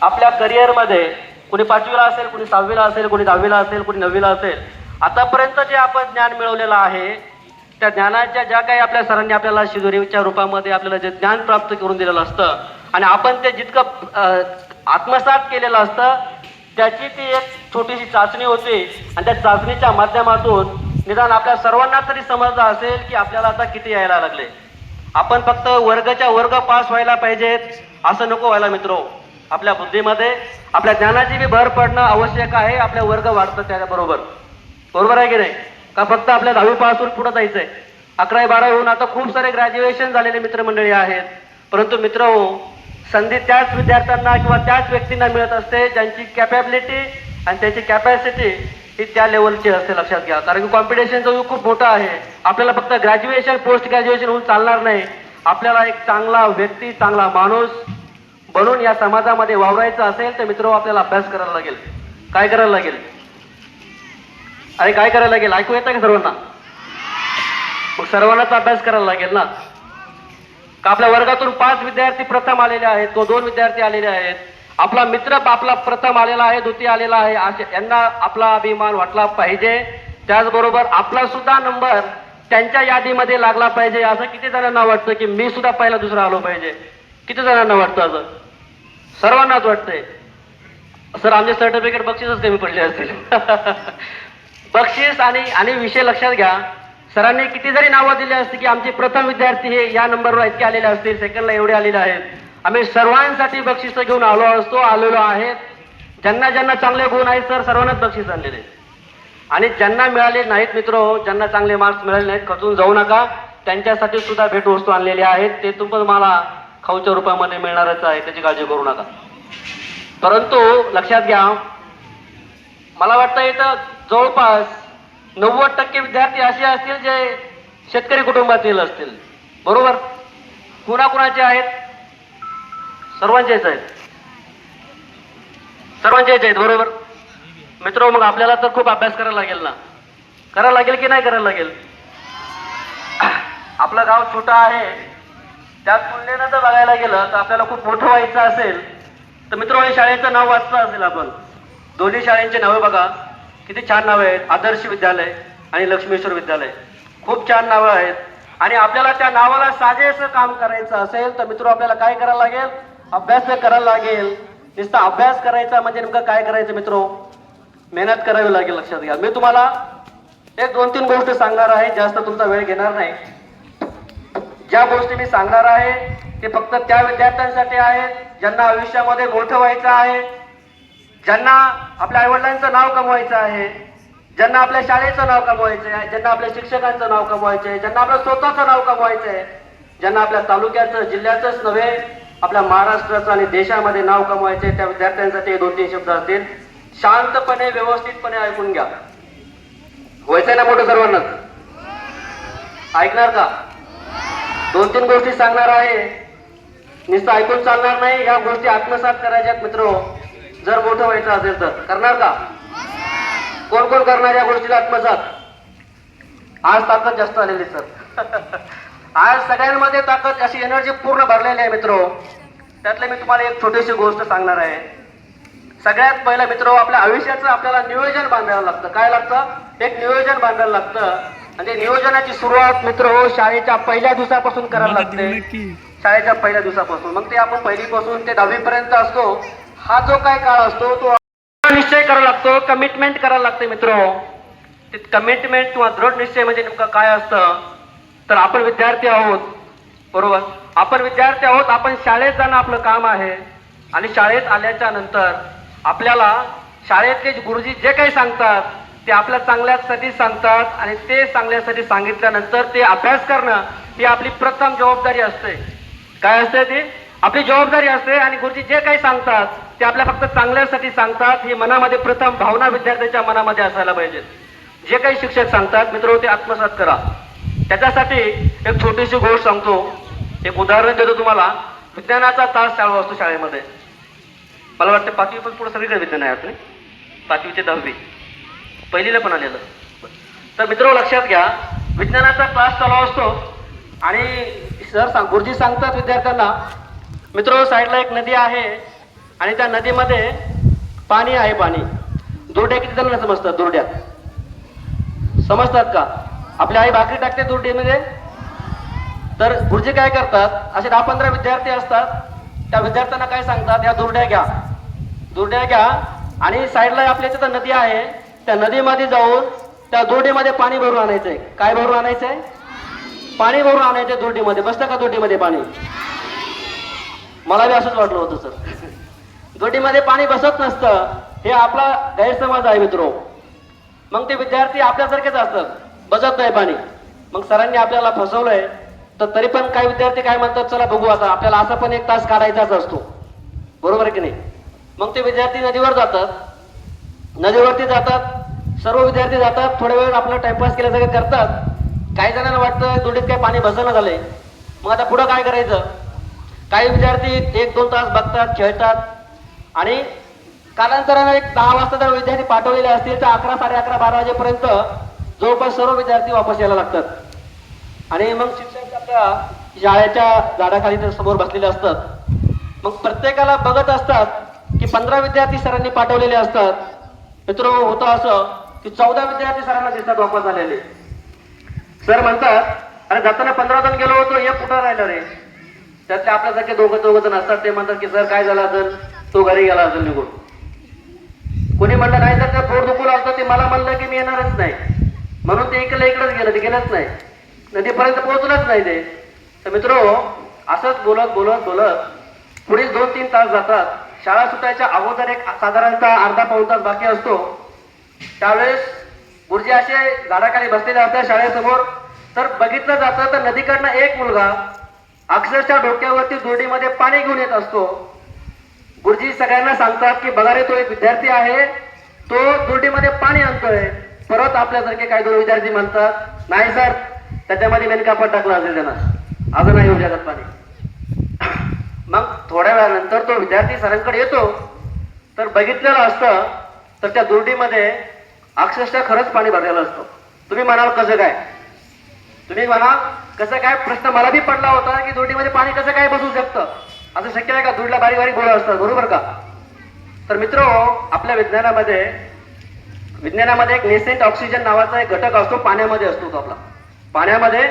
आपल्या करिअरमध्ये कोणी 5वीला असेल, कोणी 6वीला असेल, कोणी 10वीला असेल, कोणी 9वीला असेल, आतापर्यंत जे आपण ज्ञान मिळवलेलं आहे त्या ज्ञानाच्या ज्या काही आपल्या सरांनी आपल्याला शिदोरीच्या रूपामध्ये आपल्याला जे ज्ञान प्राप्त करून दिलेलं असतं आणि आपण ते जितकं आत्मसात केलेलं असतं त्याची ती एक छोटीशी चाचणी होती आणि त्या चाचणीच्या माध्यमातून निदान आपल्या सर्वांना तरी समजलं असेल की आपल्याला आता किती यायला लागले. आपण फक्त वर्गाच्या वर्ग पास व्हायला पाहिजेत असं नको व्हायला मित्रो. आपल्या बुद्धीमध्ये आपल्या ज्ञानाची बी भर पडणं आवश्यक आहे. आपल्या वर्ग वाढतं त्याबरोबर. बरोबर आहे की नाही? का फक्त आपल्या 10वी पासून पुढे जायचंय. 11वी 12वी होऊन आता खूप सारे ग्रॅज्युएशन झालेले मित्रमंडळी आहेत. परंतु मित्र संधी त्याच विद्यार्थ्यांना किंवा त्याच व्यक्तींना मिळत असते ज्यांची कॅपॅबिलिटी आणि त्याची कॅपॅसिटी ही त्या लेवलची असते. लक्षात घ्या. कारण की कॉम्पिटिशनचा युग खूप मोठा आहे. आपल्याला फक्त ग्रॅज्युएशन पोस्ट ग्रॅज्युएशन होऊन चालणार नाही. आपल्याला एक चांगला व्यक्ती चांगला माणूस बनून या समाजामध्ये वावरायचं असेल तर मित्र आपल्याला अभ्यास करायला लागेल. काय करायला लागेल? अरे काय करायला लागेल? ऐकू येतं का सर्वांना? मग सर्वांनाच अभ्यास करायला लागेल ना. का आपल्या वर्गातून 5 विद्यार्थी प्रथम आलेले आहेत, तो 2 विद्यार्थी आलेले आहेत, आपला मित्र आपला प्रथम आलेला आहे, द्वितीय आलेला आहे, यांना आपला अभिमान वाटला पाहिजे. त्याचबरोबर आपला सुद्धा नंबर त्यांच्या यादीमध्ये लागला पाहिजे. असं किती जणांना वाटतं की मी सुद्धा पहिला दुसरा आलो पाहिजे? किती जणांना वाटतं? असं सर्वांनाच वाटतंय. सर आमचे सर्टिफिकेट बक्षीसच कमी पडले असतील. बक्षीस आणि विषय लक्षात घ्या. सरांनी किती जरी नावं दिली असती की आमचे प्रथम विद्यार्थी हे या नंबरवर इतके आलेले असतील, सेकंडला एवढे आलेले आहेत, आम्ही सर्वांसाठी बक्षीस घेऊन आलेलो आहेत. ज्यांना ज्यांना चांगले गुण आहेत सर सर्वांनाच बक्षीस आणलेले. आणि ज्यांना मिळाले नाहीत मित्र, ज्यांना चांगले मार्क्स मिळाले नाहीत, खचून जाऊ नका. त्यांच्यासाठी सुद्धा भेटवस्तू आणलेली आहेत. ते तुम्हाला खाऊच्या रूपामध्ये मिळणारच आहे, त्याची काळजी करू नका. परंतु लक्षात घ्या, मला वाटतं इथं जवळपास 90% विद्यार्थी असे असतील जे शेतकरी कुटुंबातील असतील. बरोबर? कुणाकुणाचे आहेत? सर्वांचेच आहेत. सर्वांचेच आहेत. बरोबर मित्र. मग आपल्याला तर खूप अभ्यास करायला लागेल ना. करायला लागेल की नाही करायला लागेल? आपलं गाव छोटं आहे, त्याच तुलनेनं जर बघायला गेलं तर आपल्याला खूप मोठं व्हायचं असेल तर मित्र शाळेचं नाव वाचलं असेल आपण. दोन्ही शाळेंचे नावे बघा किती छान नावे आहेत. आदर्श विद्यालय आणि लक्ष्मेश्वर विद्यालय. खूप छान नावं आहेत. आणि आपल्याला त्या नावाला साजेसं काम करायचं असेल तर मित्र आपल्याला काय करायला लागेल? अभ्यास करायला लागेल. नुसता अभ्यास करायचा म्हणजे नेमकं काय करायचं मित्र? मेहनत करावी लागेल. लक्षात घ्या. मी तुम्हाला एक 2-3 गोष्ट सांगणार आहे, जास्त तुमचा वेळ घेणार नाही. ज्या गोष्टी मी सांगणार आहे ते फक्त त्या विद्यार्थ्यांसाठी आहेत ज्यांना आयुष्यामध्ये मोठं व्हायचं आहे, ज्यांना आपल्या आईवडिलांचं नाव कमवायचं आहे, ज्यांना आपल्या शाळेचं नाव कमवायचं आहे, ज्यांना आपल्या शिक्षकांचं नाव कमवायचं आहे, ज्यांना आपलं स्वतःचं नाव कमवायचं आहे, ज्यांना आपल्या तालुक्याचं जिल्ह्याचंच नव्हे आपल्या महाराष्ट्राचं आणि देशामध्ये नाव कमवायचं आहे, त्या विद्यार्थ्यांसाठी 2-3 शब्द असतील. शांतपणे व्यवस्थितपणे ऐकून घ्या. व्हायचंय ना मोठं सर्वांनाच? ऐकणार का? 2-3 गोष्टी सांगणार आहे. नुसतं ऐकून चालणार नाही. या गोष्टी आत्मसात करायच्यात मित्र. जर मोठं व्हायचं असेल तर करणार का? कोण कोण करणार या गोष्टीला आत्मसात? आज ताकद जास्त आलेली सर. आज सगळ्यांमध्ये ताकद अशी एनर्जी पूर्ण भरलेली आहे मित्र. त्यातले मी तुम्हाला एक छोटीशी गोष्ट सांगणार आहे. सगळ्यात पहिलं मित्र आपल्या आयुष्याचं आपल्याला नियोजन बांधायला लागतं. काय लागतं? एक नियोजन बांधायला लागतं. आणि नियोजनाची सुरुवात मित्र शाळेच्या पहिल्या दिवसापासून करायला लागते. शाळेच्या पहिल्या दिवसापासून. मग ते आपण पहिलीपासून ते 10वी पर्यंत असतो. हा जो काय काळ असतो तो निश्चय करायला लागतो. कमिटमेंट करायला लागते मित्र. ते कमिटमेंट किंवा दृढ निश्चय म्हणजे नेमकं काय असतं? तर आपण विद्यार्थी आहोत. बरोबर? आपण विद्यार्थी आहोत. आपण शाळेत जाणं आपलं काम आहे. आणि शाळेत आल्याच्या नंतर आपल्याला शाळेतले गुरुजी जे काही सांगतात ते आपल्या चांगल्यासाठी सांगतात. आणि ते चांगल्यासाठी सांगितल्यानंतर ते अभ्यास करणं ही आपली प्रथम जबाबदारी असते. काय असते ती? आपली जबाबदारी असते. आणि गुरुजी जे काही सांगतात ते आपल्या फक्त चांगल्यासाठी सांगतात ही मनामध्ये प्रथम भावना विद्यार्थ्यांच्या मनामध्ये असायला पाहिजे. जे काही शिक्षक सांगतात मित्र ते आत्मसात करा. त्याच्यासाठी एक छोटीशी गोष्ट सांगतो. एक उदाहरण देतो तुम्हाला. विज्ञानाचा तास चालू असतो शाळेमध्ये. मला वाटतं 5वी पण पुढे सगळीकडे विज्ञान आहे आपले. 5वी ते 10वी पहिलीला पण आलेलं. तर मित्र लक्षात घ्या, विज्ञानाचा क्लास चालू असतो आणि गुरुजी सांगतात विद्यार्थ्यांना, मित्र साईडला एक नदी आहे आणि त्या नदीमध्ये पाणी आहे. पाणी दुर्ड्या किती जणांना समजतात? दुर्ड्या समजतात का? आपली आई भाकरी टाकते दुर्डीमध्ये. तर गुरुजी काय करतात, असे 10-15 विद्यार्थी असतात. त्या विद्यार्थ्यांना काय सांगतात, या दुर्ड्या घ्या, दुर्ड्या घ्या आणि साईडला आपल्या तिथं नदी आहे, त्या नदीमध्ये जाऊन त्या दुर्डीमध्ये पाणी भरून आणायचंय. काय भरून आणायचंय? पाणी भरून आणायचं दुर्डीमध्ये. बसतं का दुर्डीमध्ये पाणी? मला बी असंच वाटलं होतं सर. दुर्डीमध्ये पाणी बसत नसतं, हे आपला गैरसमज आहे मित्रो. मग ते विद्यार्थी आपल्यासारखेच असतात, बसत नाही पाणी. मग सरांनी आपल्याला फसवलंय. तर तरी पण काही विद्यार्थी काय म्हणतात, चला बघू आता, आपल्याला असा पण 1 तास काढायचाच असतो, बरोबर आहे की नाही? मग ते विद्यार्थी नदीवर जातात, नदीवरती जातात, सर्व विद्यार्थी जातात, थोड्या वेळ आपला टाइमपास केल्यासारखं करतात. काही जणांना वाटतं दुर्डीत काही पाणी बसणं झालंय, मग आता पुढं काय करायचं? काही विद्यार्थी 1-2 तास बघतात, खेळतात आणि कालांतराने एक 10 वाजता जर विद्यार्थी पाठवलेले असतील तर 11, 11:30, 12 वाजेपर्यंत जवळपास सर्व विद्यार्थी वापस यायला लागतात. आणि मग शिक्षक आपल्या शाळेच्या झाडाखाली तर समोर बसलेले असतात. मग प्रत्येकाला बघत असतात की 15 विद्यार्थी सरांनी पाठवलेले असतात. मित्र, होतं असं की 14 विद्यार्थी सरांना दिसतात वापस आलेले. सर म्हणतात, अरे जाताना 15 जण गेलो होतो, एक कुठं राहिलं रे? त्यातले आपल्यासारखे दोघं जण असतात. ते म्हणतात की सर काय झालं असेल, तो घरी गेला असेल निघून. कोणी म्हणलं नाही सर, त्या पोट दुखू लागतं, ते मला म्हणलं की मी येणारच नाही, म्हणून ते इकडेच गेलं, ते गेलंच नाही, नदीपर्यंत पोहोचलंच नाही ते. तर मित्र, असंच बोलत बोलत बोलत पुढील 2-3 तास जातात. शाळा सुटायच्या अगोदर एक साधारणतः अर्धा-पाऊण तास बाकी असतो. त्यावेळेस गुरुजी असे झाडाखाली बसलेले असतात शाळेसमोर. तर बघितलं जातं तर नदीकडनं एक मुलगा अक्षरशः डोक्यावरती दुर्डीमध्ये पाणी घेऊन येत असतो. गुरुजी सगळ्यांना सांगतात की बघा रे, तो एक विद्यार्थी आहे, तो दुर्डीमध्ये पाणी आणतोय. परत आपल्यासारखे काही 2 विद्यार्थी म्हणतात, नाही सर, त्याच्यामध्ये मेनकापड टाकला असेल त्यांना, अजून नाही येऊ शकत पाणी. मग थोड्या वेळानंतर तो विद्यार्थी सरांकडे येतो. तर बघितलेलं असतं तर त्या दुर्डीमध्ये अक्षरशः खरंच पाणी भरलेलं असतं. तुम्ही म्हणाल कसं काय? तुम्ही म्हणाल कसं काय? प्रश्न मला बी पडला होता की दुर्डीमध्ये पाणी कसं काय बसू शकतं, असं शक्य आहे का? दुर्डीला बारीक बारीक गोळा असतात, बरोबर का? तर मित्र, आपल्या विज्ञानामध्ये एक नेसेंट ऑक्सिजन नावाचा एक घटक असतो, पाण्यामध्ये असतो. तो आपला पाण्यामध्ये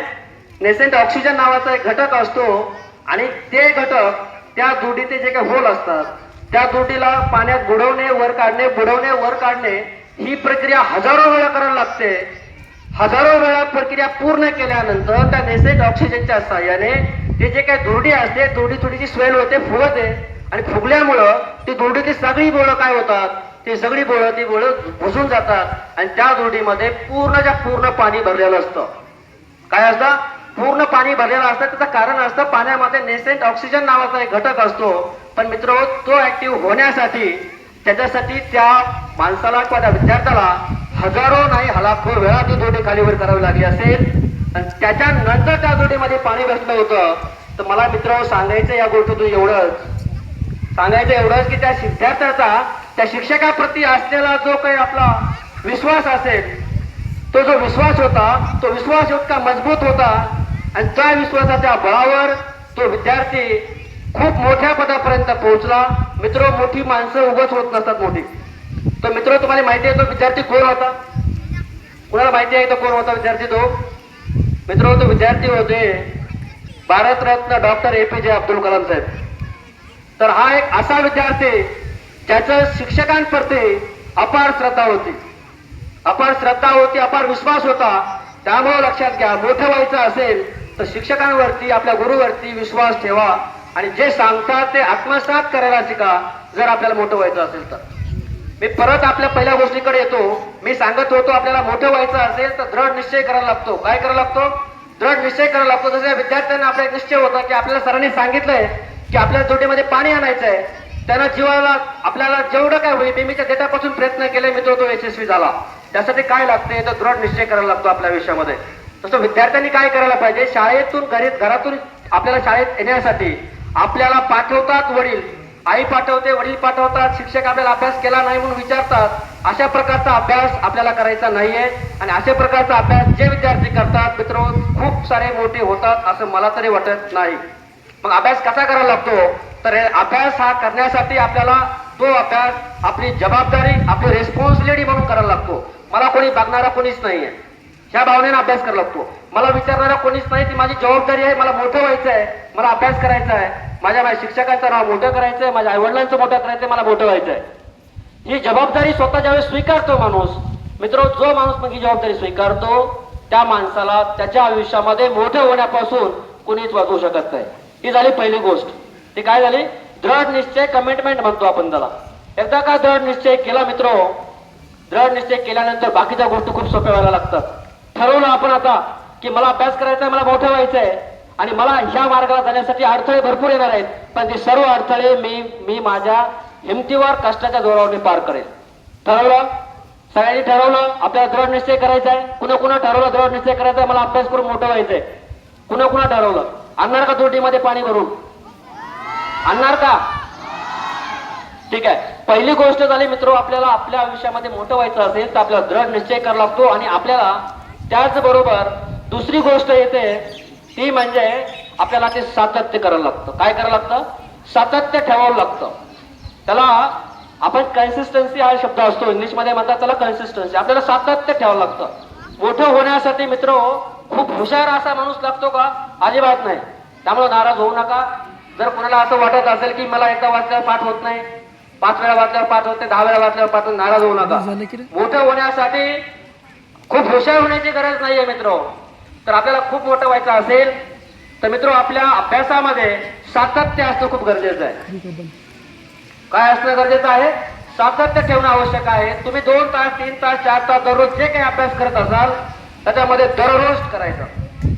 नेसेंट ऑक्सिजन नावाचा एक घटक असतो. आणि ते घटक त्या दुर्डीचे जे काही होल असतात, त्या दुर्डीला पाण्यात बुडवणे, वर काढणे, बुडवणे, वर काढणे, ही प्रक्रिया हजारो वेळा करायला लागते. हजारो वेळा प्रक्रिया पूर्ण केल्यानंतर त्या नेसेंट ऑक्सिजनच्या साहाय्याने ते जे काही दुर्डी असते, दुर्डी थोडीशी स्वेल होते, फुगते. आणि फुगल्यामुळं ती दुर्डीची सगळी बोळं काय होतात, ती सगळी बोळं ती बोळं घुसून जातात आणि त्या दुर्डीमध्ये पूर्णच्या पूर्ण पाणी भरलेलं असतं. काय असतं? पूर्ण पाणी भरलेलं असतं. त्याचं कारण असतं पाण्यामध्ये नेसेंट ऑक्सिजन नावाचा एक घटक असतो. पण मित्र, तो ऍक्टिव्ह होण्यासाठी त्याच्यासाठी त्या माणसाला किंवा त्या विद्यार्थ्याला हजारो नाही लाखो वेळा ती दोडी खालीवर करावी लागली असेल. आणि त्याच्यानंतर त्या दोडीमध्ये पाणी बसलं होतं. तर मला मित्र सांगायचं या गोष्टीतून एवढंच की त्या विद्यार्थ्याचा त्या शिक्षकाप्रती असलेला जो काही आपला विश्वास असेल, तो जो विश्वास होता, तो विश्वास इतका मजबूत होता. आणि त्या विश्वासाच्या बळावर तो विद्यार्थी खूप मोठ्या पदापर्यंत पोहोचला. मित्र, मोठी माणसं उगाच होत नसतात मोठी. तर मित्र, तुम्हाला माहिती आहे तो विद्यार्थी कोण होता? कुणाला माहिती आहे तो कोण होता विद्यार्थी? तो मित्र, तो विद्यार्थी होते भारतरत्न डॉक्टर APJ अब्दुल कलाम साहेब. तर हा एक असा विद्यार्थी ज्याचं शिक्षकांप्रती अपार श्रद्धा होती, अपार विश्वास होता. त्यामुळे लक्षात घ्या, मोठं व्हायचं असेल तर शिक्षकांवरती, आपल्या गुरुवरती विश्वास ठेवा आणि जे सांगतात ते आत्मसात करायला शिका, जर आपल्याला मोठं व्हायचं असेल तर. मी परत आपल्या पहिल्या गोष्टीकडे येतो. मी सांगत होतो आपल्याला मोठं व्हायचं असेल तर दृढ निश्चय करायला लागतो. काय करायला लागतो? दृढ निश्चय करायला लागतो. जसं विद्यार्थ्यांना आपला एक निश्चय होता की आपल्याला सरांनी सांगितलंय की आपल्या जोडीमध्ये पाणी आणायचंय. त्यांना जीवाला आपल्याला जेवढं काय होईल नेहमीच्या देठापासून प्रयत्न केले मित्र, तो यशस्वी झाला. त्यासाठी काय लागते तर दृढ निश्चय करायला लागतो आपल्या आयुष्यामध्ये. तसं विद्यार्थ्यांनी काय करायला पाहिजे? शाळेतून घरातून आपल्याला शाळेत येण्यासाठी आपल्याला पाठवतात वडील, आई पाठवते, वडील पाठवतात, शिक्षक आपल्याला अभ्यास केला नाही म्हणून विचारतात. अशा प्रकारचा अभ्यास आपल्याला करायचा नाहीये. आणि अशा प्रकारचा अभ्यास जे विद्यार्थी करतात मित्र, खूप सारे मोठे होतात असं मला तरी वाटत नाही. मग अभ्यास कसा करायला लागतो तर हे अभ्यास हा करण्यासाठी आपल्याला तो अभ्यास आपली जबाबदारी आपली रेस्पॉन्सिबिलिटी म्हणून करायला लागतो. मला कोणी बघणारा कोणीच नाहीये, ह्या भावनेने अभ्यास करायला लागतो. मला विचारणारा कोणीच नाही, ती माझी जबाबदारी आहे. मला मोठं व्हायचं आहे, मला अभ्यास करायचा आहे, माझ्या शिक्षकांचं नाव मोठं करायचं आहे, माझ्या आईवडिलांचं मोठं करायचं आहे, मला मोठं व्हायचं आहे. ही जबाबदारी स्वतः ज्यावेळेस स्वीकारतो माणूस, मित्र, जो माणूस मग ही जबाबदारी स्वीकारतो त्या माणसाला त्याच्या आयुष्यामध्ये मोठं होण्यापासून कोणीच वाचवू शकत नाही. ही झाली पहिली गोष्ट. ती काय झाली? दृढ निश्चय, कमिटमेंट म्हणतो आपण त्याला. एकदा का दृढ निश्चय केला मित्र, दृढ निश्चय केल्यानंतर बाकीच्या गोष्टी खूप सोप्या व्हायला लागतात. ठरवलं आपण आता की मला अभ्यास करायचा आहे, मला मोठं व्हायचं आहे आणि मला ह्या मार्गाला जाण्यासाठी अडथळे भरपूर येणार आहेत, पण ते सर्व अडथळे मी माझ्या हिमतीवर कष्टाच्या जोरावर पार करेल. ठरवलं, सगळ्यांनी ठरवलं आपल्याला दृढ निश्चय करायचा आहे. कुणा ठरवलं दृढ निश्चय करायचा आहे, मला अभ्यास करून मोठं व्हायचंय? कुणा ठरवलं? आणणार का तुरटीमध्ये पाणी भरून? आणणार का? ठीक आहे. पहिली गोष्ट झाली मित्र, आपल्याला आपल्या आयुष्यामध्ये मोठं व्हायचं असेल तर आपल्याला दृढ निश्चय करावा लागतो. आणि आपल्याला त्याचबरोबर दुसरी गोष्ट येते ती म्हणजे आपल्याला ते सातत्य करायला लागतं. काय करायला लागतं? सातत्य ठेवावं लागतं. त्याला आपण कन्सिस्टन्सी हा शब्द असतो, इंग्लिशमध्ये म्हणतात त्याला कन्सिस्टन्सी. आपल्याला सातत्य ठेवावं लागतं. मोठं होण्यासाठी मित्र खूप हुशार असा माणूस लागतो का? अजिबात नाही. त्यामुळे नाराज होऊ नका. जर कोणाला असं वाटत असेल की मला एकदा वाचल्यावर पाठ होत नाही, 5 वेळा वाचल्यावर पाठ होते, 10 वेळा वाचल्यावर पाठ होते, नाराज होऊ नका. मोठं होण्यासाठी खूप हुशार होण्याची गरज नाहीये मित्र. तर आपल्याला खूप मोठं व्हायचं असेल तर मित्र आपल्या अभ्यासामध्ये सातत्य असणं खूप गरजेचं आहे. काय असणं गरजेचं आहे? सातत्य ठेवणं आवश्यक आहे. तुम्ही 2 तास 3 तास 4 तास दररोज जे काही अभ्यास करत असाल त्याच्यामध्ये दररोज करायचं.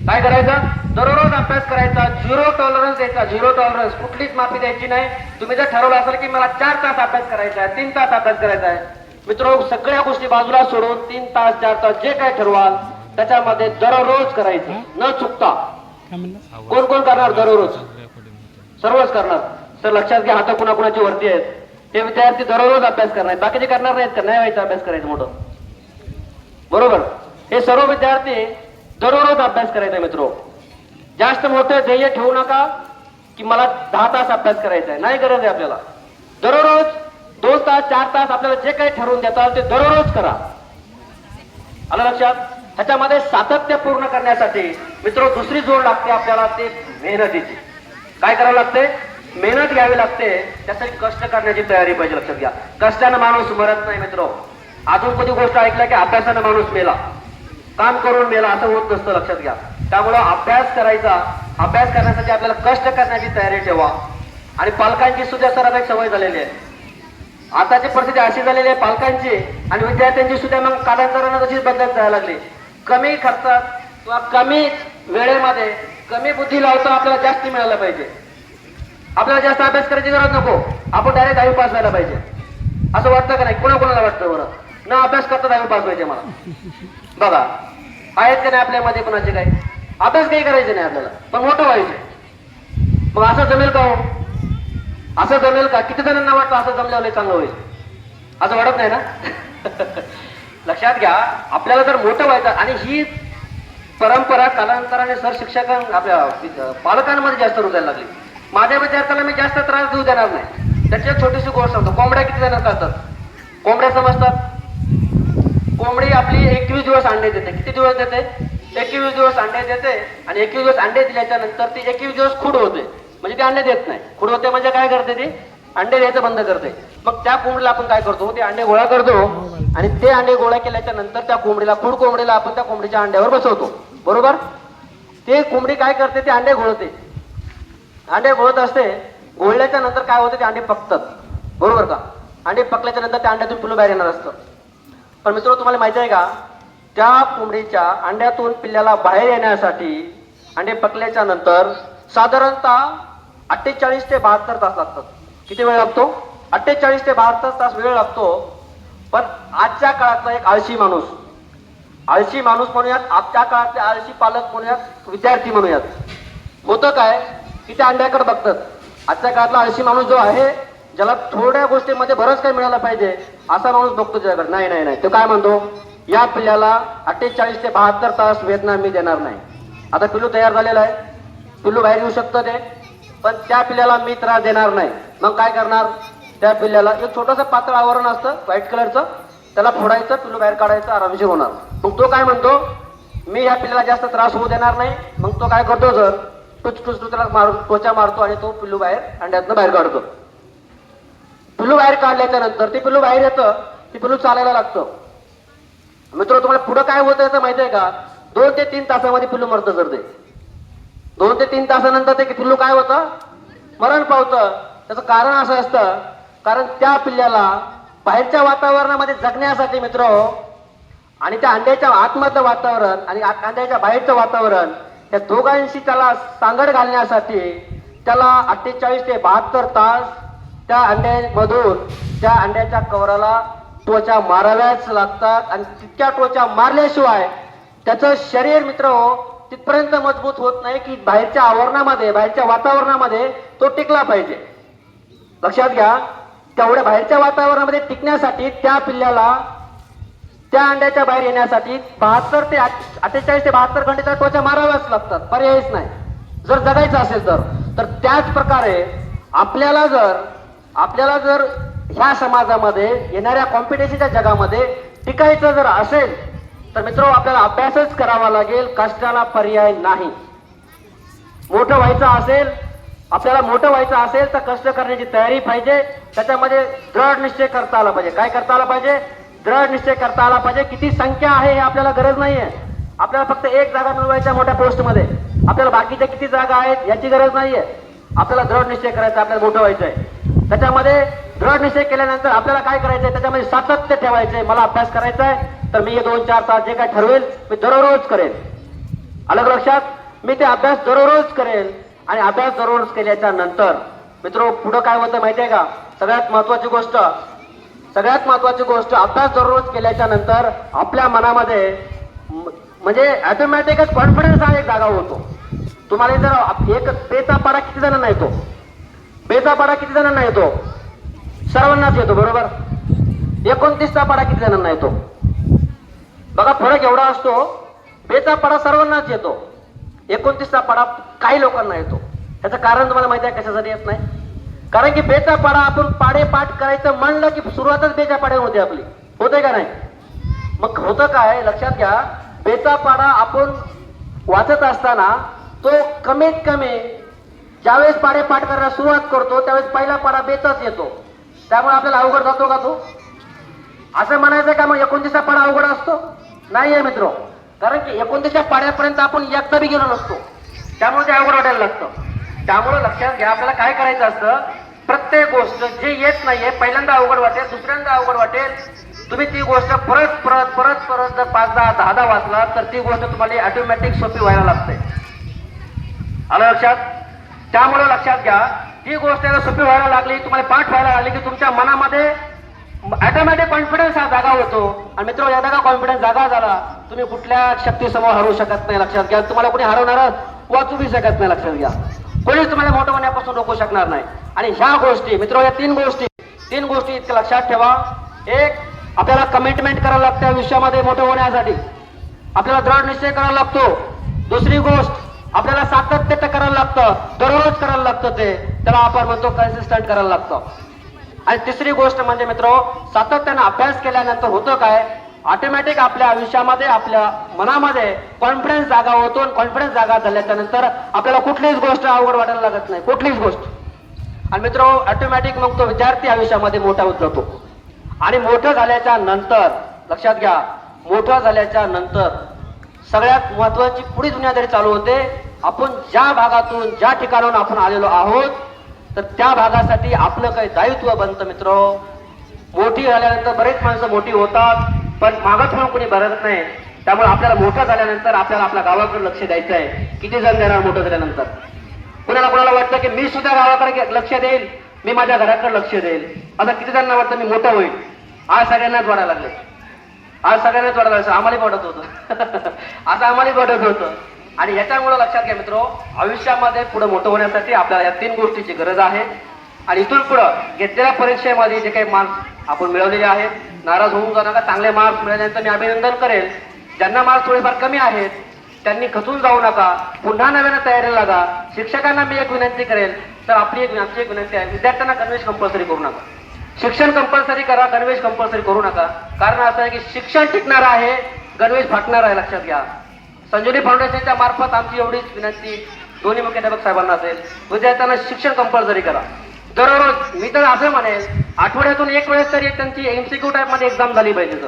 काय करायचं? दररोज अभ्यास करायचा. 0 टॉलरन्स द्यायचा. 0 टॉलरन्स, कुठलीच माफी द्यायची नाही. तुम्ही जर ठरवलं असेल की मला 4 तास अभ्यास करायचा आहे, 3 तास अभ्यास करायचा आहे, मित्र सगळ्या गोष्टी बाजूला सोडून 3 तास 4 तास जे काय ठरवाल त्याच्यामध्ये दररोज करायचं न चुकता. कोण कोण करणार दररोज? सर्वच करणार. तर लक्षात घ्या, आता कुणाकुणाची वरती आहेत ते विद्यार्थी दररोज अभ्यास करणार, बाकीचे करणार नाहीत का? नाही व्हायचा अभ्यास करायचं मोठं, बरोबर? हे सर्व विद्यार्थी दररोज अभ्यास करायचा मित्र. जास्त मोठं ध्येय ठेवू नका की मला 10 तास अभ्यास करायचा आहे, नाही गरज आहे आपल्याला. दररोज 2 तास 4 तास आपल्याला जे काही ठरवून देतात ते दररोज करा. आलं लक्षात? ह्याच्यामध्ये सातत्य पूर्ण करण्यासाठी मित्र दुसरी जोड लागते आपल्याला, ते मेहनतीची. काय करावं लागते? मेहनत घ्यावी लागते. त्यासाठी कष्ट करण्याची तयारी पाहिजे. लक्षात घ्या, कष्टानं माणूस मरत नाही मित्र. अजून कधी गोष्ट ऐकल्या की अभ्यासानं माणूस मेला, काम करून मेला, असं होत नसतं. लक्षात घ्या. त्यामुळं अभ्यास करायचा, अभ्यास करण्यासाठी आपल्याला कष्ट करण्याची तयारी ठेवा. आणि पालकांची सुद्धा सरास एक सवय झालेली आहे. आताची परिस्थिती अशी झालेली आहे पालकांची आणि विद्यार्थ्यांची सुद्धा मग कालांतरानं तशीच बदलत जायला लागली. कमी खर्चात किंवा कमी वेळेमध्ये कमी बुद्धी लावता आपल्याला जास्त मिळालं पाहिजे. आपल्याला जास्त अभ्यास करायची गरज नको, आपण डायरेक्ट 10वी पास व्हायला पाहिजे. असं वाटतं का नाही? कोणाकोणाला वाटतं बरं? न अभ्यास करता 10वी पास व्हायचे मला? बघा, आहेत का नाही आपल्यामध्ये कोणाचे? काही अभ्यास काही करायचे नाही आपल्याला, पण मोठं व्हायचे. मग असं जमेल का हो? असं जमेल का? किती जणांना वाटतं असं जमल्यावर चांगलं होईल? असं वाटत नाही ना? लक्षात घ्या, आपल्याला जर मोठं व्हायचं, आणि ही परंपरा कालांतराने सर शिक्षक आपल्या पालकांमध्ये जास्त रुजायला लागली. माझ्या विद्यार्थ्याला मी जास्त त्रास देऊ देणार नाही. त्याची एक छोटीशी गोष्ट सांगतो. कोंबड्या किती जण करतात? कोंबड्या समजतात? कोंबडी आपली 21 दिवस अंडे देते. किती दिवस देते? 21 दिवस अंडे देते. आणि 21 दिवस अंडे दिल्याच्या नंतर ती 21 दिवस खुड होते. म्हणजे ती अंडे देत नाही. खुड होते म्हणजे काय करते? ती अंडे द्यायचं बंद करते. मग त्या कोंबडीला आपण काय करतो? ते अंडे गोळा करतो आणि ते अंडे गोळा केल्याच्या नंतर त्या कोंबडीला, खुड कोंबडीला आपण त्या कोंबडीच्या अंड्यावर बसवतो, बरोबर? ते कोंबडी काय करते? ते अंडे घोळते. अंडे घोळत असते. घोळल्याच्या नंतर काय होतं? ते अंडे पकतात, बरोबर का? अंडे पकल्याच्या नंतर त्या अंड्यातून पिल्लू बाहेर येणार असतं. पण मित्र तुम्हाला माहिती आहे का, त्या कोंबडीच्या अंड्यातून पिल्ल्याला बाहेर येण्यासाठी अंडे पकल्याच्या नंतर साधारणतः 48 ते 72 तास लागतात. किती वेळ लागतो? 48 ते 72 तास वेळ लागतो. पण आजच्या काळातला एक आळशी माणूस म्हणूयात, आजच्या काळातले आळशी पालक म्हणूयात, विद्यार्थी म्हणूयात, होतं काय की त्या अंड्याकडे बघतात. आजच्या काळातला आळशी माणूस जो आहे, ज्याला थोड्या गोष्टीमध्ये बरंच काही मिळालं पाहिजे असा माणूस बघतो त्याच्याकडे. नाही नाही नाही, तो काय म्हणतो? या पिल्ल्याला 48 ते 72 तास वेदना मी देणार नाही. आता पिल्लू तयार झालेला आहे, पिल्लू बाहेर येऊ शकतं ते, पण त्या पिल्ल्याला मी त्रास देणार नाही. मग काय करणार, त्या पिल्ल्याला एक छोटंसं पातळ आवरण असतं व्हाईट कलरचं, त्याला फोडायचं, पिल्लू बाहेर काढायचं, आरामशीर होणार. मग तो काय म्हणतो, मी ह्या पिल्ल्याला जास्त त्रास होऊ देणार नाही. मग तो काय करतो, जर टुच टुच त्याला मारून टोचा मारतो आणि तो पिल्लू बाहेर अंड्यातनं बाहेर काढतो. पिल्लू बाहेर काढल्याच्या नंतर ते पिल्लू बाहेर येतं, ते पिल्लू चालायला लागतं. मित्र तुम्हाला पुढं काय होतं याचं माहिती आहे का, 2 ते 3 तासामध्ये पिल्लू मरतं. जर ते 2 ते 3 तासानंतर ते पिल्लू काय होतं, मरण पावतं. त्याचं कारण असं असतं, कारण त्या पिल्ल्याला बाहेरच्या वातावरणामध्ये जगण्यासाठी मित्र आणि त्या अंड्याच्या आतमधलं वातावरण आणि अंड्याच्या बाहेरचं वातावरण या दोघांशी त्याला सांगड घालण्यासाठी त्याला 48 ते 72 तास त्या अंड्यामधून त्या अंड्याच्या कवराला टोचा माराव्याच लागतात. आणि तितक्या टोचा मारल्याशिवाय त्याचं शरीर मित्र तिथपर्यंत मजबूत होत नाही की बाहेरच्या आवरणामध्ये, बाहेरच्या वातावरणामध्ये तो टिकला पाहिजे. लक्षात घ्या, तेवढ्या बाहेरच्या वातावरणामध्ये टिकण्यासाठी त्या पिल्ल्याला त्या अंड्याच्या बाहेर येण्यासाठी 48 ते 72 घंटे त्या टोचा माराव्याच लागतात, पर्यायच नाही जर जगायचं असेल तर. त्याच प्रकारे आपल्याला जर ह्या समाजामध्ये येणाऱ्या कॉम्पिटिशनच्या जगामध्ये टिकायचं जर असेल तर मित्र आपल्याला अभ्यासच करावा लागेल, कष्टाला पर्याय नाही. मोठं व्हायचं असेल, आपल्याला मोठं व्हायचं असेल तर कष्ट करण्याची तयारी पाहिजे. त्याच्यामध्ये दृढ निश्चय करता आला पाहिजे. काय करता आला पाहिजे, दृढ निश्चय करता आला पाहिजे. किती संख्या आहे हे आपल्याला गरज नाहीये. आपल्याला फक्त एक जागा मिळवायच्या मोठ्या पोस्टमध्ये, आपल्याला बाकीच्या किती जागा आहेत याची गरज नाहीये. आपल्याला दृढ निश्चय करायचा, आपल्याला मोठं व्हायचंय. त्याच्यामध्ये दृढ निश्चय केल्यानंतर आपल्याला काय करायचंय, त्याच्यामध्ये सातत्य ठेवायचंय. मला अभ्यास करायचा आहे तर मी हे 2-4 तास जे काय ठरवेल मी दररोज करेल. अलग लक्षात, मी ते अभ्यास दररोज करेल. आणि अभ्यास दररोज केल्याच्या नंतर मित्र पुढं काय होतं माहितीये का, सगळ्यात महत्वाची गोष्ट अभ्यास दररोज केल्याच्या नंतर आपल्या मनामध्ये म्हणजे ऑटोमॅटिकच कॉन्फिडन्स हा एक जागा होतो. तुम्हाला जर एक बेचा पाडा किती जणांना येतो, बेचा पाडा किती जणांना येतो, सर्वांनाच येतो बरोबर. 29चा पाडा किती जणांना येतो, बघा फरक एवढा असतो. बेचा पाडा सर्वांनाच येतो, 29चा पाडा काही लोकांना येतो. त्याचं कारण तुम्हाला माहिती आहे कशासाठी येत नाही, कारण की बेचा पाडा आपण पाडे पाठ करायचं म्हणलं की सुरुवातच बेच्या पाड्या होते आपली, होते का नाही. मग होतं काय लक्षात घ्या, बेचा पाडा आपण वाचत असताना तो कमीत कमी ज्यावेळेस पाडे पाठ करायला सुरुवात करतो त्यावेळेस पहिला पाडा बेचाच येतो. त्यामुळे आपल्याला अवघड जातो का तो, असं म्हणायचं का मग 29चा पाडा अवघड असतो, नाहीये मित्र. कारण की 29च्या पाड्यापर्यंत आपण एकदा बी गेलो नसतो, त्यामुळे ते अवघड वाटायला लागतं. त्यामुळे लक्षात घ्या, आपल्याला काय करायचं असतं, प्रत्येक गोष्ट जे येत नाहीये पहिल्यांदा अवघड वाटेल, दुसऱ्यांदा अवघड वाटेल, तुम्ही ती गोष्ट परत जर 5-10 वाचला तर ती गोष्ट तुम्हाला ऑटोमॅटिक सोपी व्हायला लागते. आलं लक्षात. त्यामुळे लक्षात घ्या, ती गोष्ट सोपी व्हायला लागली, तुम्हाला पाठ व्हायला लागली की तुमच्या मनामध्ये ऑटोमॅटिक कॉन्फिडन्स हा जागा होतो. आणि मित्र एकदा का कॉन्फिडन्स जागा झाला तुम्ही कुठल्या शक्तीसमोर हरवू शकत नाही. लक्षात घ्या, तुम्हाला कोणी हरवणार वाचू बी शकत नाही. लक्षात घ्या, कोणीच तुम्हाला मोठं होण्यापासून रोखू शकणार नाही. आणि ह्या गोष्टी मित्र, या तीन गोष्टी इतक्या लक्षात ठेवा. एक, आपल्याला कमिटमेंट करायला लागते आयुष्यामध्ये मोठं होण्यासाठी, आपल्याला दृढ निश्चय करायला लागतो. दुसरी गोष्ट, आपल्याला सातत्य करायला लागतं, दररोज करायला लागतं, त्याला आपण म्हणतो कन्सिस्टंट करायला लागतं. आणि तिसरी गोष्ट म्हणजे मित्र, सातत्याने अभ्यास केल्यानंतर होतं काय, ऑटोमॅटिक आपल्या आयुष्यामध्ये आपल्या मनामध्ये कॉन्फिडन्स जागा होतो. आणि कॉन्फिडन्स जागा झाल्याच्या नंतर आपल्याला कुठलीच गोष्ट अवघड वाटायला लागत नाही, कुठलीच गोष्ट. आणि मित्र ऑटोमॅटिक मग तो विद्यार्थी आयुष्यामध्ये मोठा होत जातो. आणि मोठं झाल्याच्या नंतर लक्षात घ्या, मोठं झाल्याच्या नंतर सगळ्यात महत्वाची पुढे दुनियादारी चालू होते. आपण ज्या भागातून ज्या ठिकाणाहून आपण आलेलो आहोत तर त्या भागासाठी आपलं काही दायित्व बनतं मित्र. मोठी झाल्यानंतर बरेच माणसं मोठी होतात पण मागं ठेवून कोणी भरत नाही. त्यामुळे आपल्याला मोठं झाल्यानंतर आपल्याला आपल्या गावाकडे लक्ष द्यायचं आहे. किती जण देणार मोठं झाल्यानंतर, कोणाला वाटतं की मी सुद्धा गावाकडे लक्ष देईल, मी माझ्या घराकडे लक्ष देईल. आता किती जणांना वाटतं मी मोठं होईल. आज सगळ्यांनाच वाढायला लागले, आम्हाला वाटत होतं असं आम्हाला वाटत होतं. आणि याच्यामुळे लक्षात घ्या मित्र, आयुष्यामध्ये पुढे मोठं होण्यासाठी आपल्याला या तीन गोष्टीची गरज आहे. आणि इथून पुढं घेतलेल्या परीक्षेमध्ये जे काही मार्क्स आपण मिळवलेले आहेत, नाराज होऊन जाऊ नका. चांगले मार्क्स मिळाल्यानंतर मी अभिनंदन करेल. ज्यांना मार्क्स थोडेफार कमी आहेत त्यांनी खचून जाऊ नका, पुन्हा नव्यानं तयारीला लागा. शिक्षकांना मी एक विनंती करेल, तर आमची एक विनंती आहे, विद्यार्थ्यांना गणवेश कंपल्सरी करू नका. शिक्षण कंपल्सरी करा, गणवेश कंपल्सरी करू नका. कारण असं आहे की शिक्षण टिकणार आहे, गणवेश फाटणार आहे, लक्षात घ्या. संजीवनी फाउंडेशनच्या मार्फत आमची एवढीच विनंती दोन्ही मुख्याध्यापक साहेबांना असेल, विद्यार्थ्यांना शिक्षण कंपल्सरी करा. दररोज मी तर असं म्हणेल, आठवड्यातून एक वेळेस तरी त्यांची MCQ टाईपमध्ये एक्झाम झाली पाहिजे. तर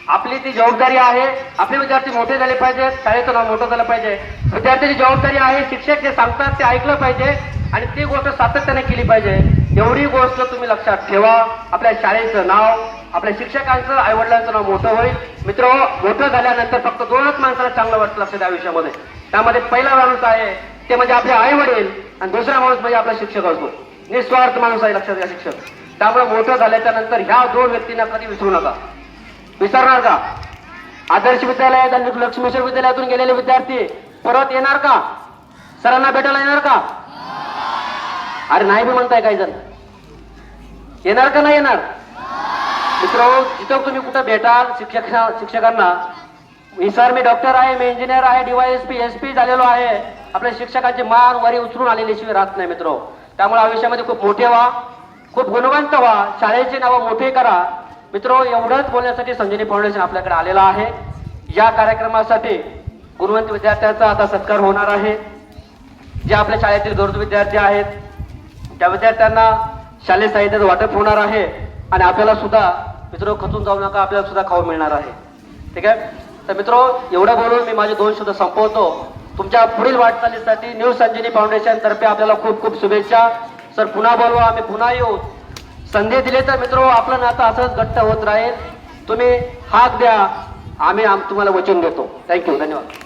आपली ती जबाबदारी आहे. आपले विद्यार्थी मोठे झाले पाहिजेत, शाळेचं नाव मोठं झालं पाहिजे. विद्यार्थ्याची जबाबदारी आहे, शिक्षक जे सांगतात ते ऐकलं पाहिजे आणि ती गोष्ट सातत्याने केली पाहिजे. एवढी गोष्ट तुम्ही लक्षात ठेवा. आपल्या शाळेचं नाव, आपल्या शिक्षकांचं, आईवडिलांचं नाव मोठं होईल. मित्र, मोठं झाल्यानंतर फक्त दोनच माणसाला चांगलं वाटतं लक्षात आयुष्यामध्ये. त्यामध्ये पहिला माणूस आहे ते म्हणजे आपले आई वडील आणि दुसरा माणूस म्हणजे आपला शिक्षक असतो. निस्वार्थ माणूस आहे, लक्षात घ्या शिक्षक. त्यामुळे मोठं झाल्याच्या नंतर ह्या दोन व्यक्तींना कधी विसरू नका. विसरणार का? आदर्श विद्यालयात आणि लक्ष्मीश्वर विद्यालयातून गेलेले विद्यार्थी परत येणार का? सरांना भेटायला येणार का? अरे नाही बी म्हणताय काही जण. येणार का नाही येणार? मित्र, जिथं तुम्ही कुठं भेटाल शिक्षकांना, सर मी डॉक्टर आहे, मी इंजिनियर आहे, DYSP SP झालेलो आहे, आपल्या शिक्षकांची मान वरी उचलून आलेली शिवाय राहत नाही मित्र. त्यामुळे आयुष्यामध्ये खूप मोठे व्हा, खूप गुणवंत व्हा, शाळेची नावं मोठे करा. मित्र, एवढंच बोलण्यासाठी संजीवनी फाउंडेशन आपल्याकडे आलेलं आहे. या कार्यक्रमासाठी गुणवंत विद्यार्थ्यांचा आता सत्कार होणार आहे. जे आपल्या शाळेतील गरजू विद्यार्थी आहेत त्या विद्यार्थ्यांना शालेय साहित्याचं वाटप होणार आहे आणि आपल्याला सुद्धा मित्र खचून जाऊ नका, आपल्याला सुद्धा खाऊ मिळणार आहे. ठीक आहे. तर मित्र, एवढं बोलून मी माझे 2 शब्द संपवतो. तुमच्या पुढील वाटचालीसाठी न्यू संजीवनी फाउंडेशन तर्फे आपल्याला खूप खूप शुभेच्छा. सर पुन्हा बोलवा, आम्ही पुन्हा येऊ. संधी दिली तर मित्र आपलं नातं असंच घट्ट होत राहील. तुम्ही हाक द्या, आम्ही तुम्हाला वचन देतो. थँक्यू, धन्यवाद.